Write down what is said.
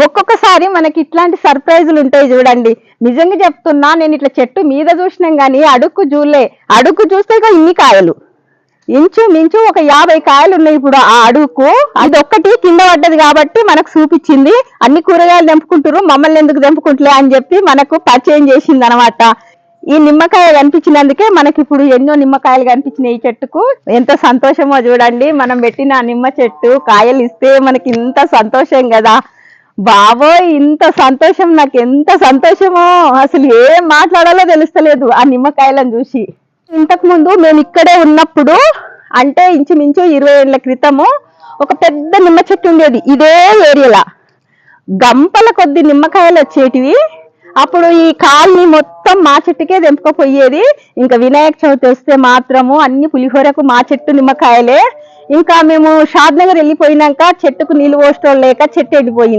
ఒక్కొక్కసారి మనకి ఇట్లాంటి సర్ప్రైజులు ఉంటాయి చూడండి. నిజంగా చెప్తున్నా, నేను ఇట్లా చెట్టు మీద చూసినాం గానీ అడుక్కు చూడలే. అడుక్కు చూస్తే ఇక ఇన్ని కాయలు, ఇంచుమించు ఒక 50 కాయలు ఉన్నాయి ఇప్పుడు ఆ అడుగుకు. అది ఒక్కటి కింద పడ్డది కాబట్టి మనకు చూపించింది. అన్ని కూరగాయలు తెంపుకుంటారు, మమ్మల్ని ఎందుకు తెంపుకుంటలే అని చెప్పి మనకు పరిచయం చేసింది అనమాట. ఈ నిమ్మకాయ కనిపించినందుకే మనకి ఇప్పుడు ఎన్నో నిమ్మకాయలు కనిపించినాయి ఈ చెట్టుకు. ఎంత సంతోషమో చూడండి. మనం పెట్టిన నిమ్మ చెట్టు కాయలు ఇస్తే మనకి ఇంత సంతోషం కదా బాబోయ్. ఇంత సంతోషం, నాకు ఎంత సంతోషమో అసలు ఏం మాట్లాడాలో తెలుస్తలేదు ఆ నిమ్మకాయలను చూసి. ఇంతకు ముందు మేము ఇక్కడే ఉన్నప్పుడు, అంటే ఇంచుమించు 20 ఏళ్ల క్రితము ఒక పెద్ద నిమ్మ చెట్టు ఉండేది ఇదే ఏరియాలో. గంపల కొద్ది నిమ్మకాయలు వచ్చేటివి. అప్పుడు ఈ కాలనీ మొత్తం మా చెట్టుకే తెంపుకపోయేది. ఇంకా వినాయక చవితి వస్తే మాత్రము అన్ని పులిహోరకు మా చెట్టు నిమ్మకాయలే. ఇంకా మేము షాద్ నగర్ వెళ్ళిపోయినాక చెట్టుకు నీళ్ళు పోసడం లేక చెట్టు ఎండిపోయింది.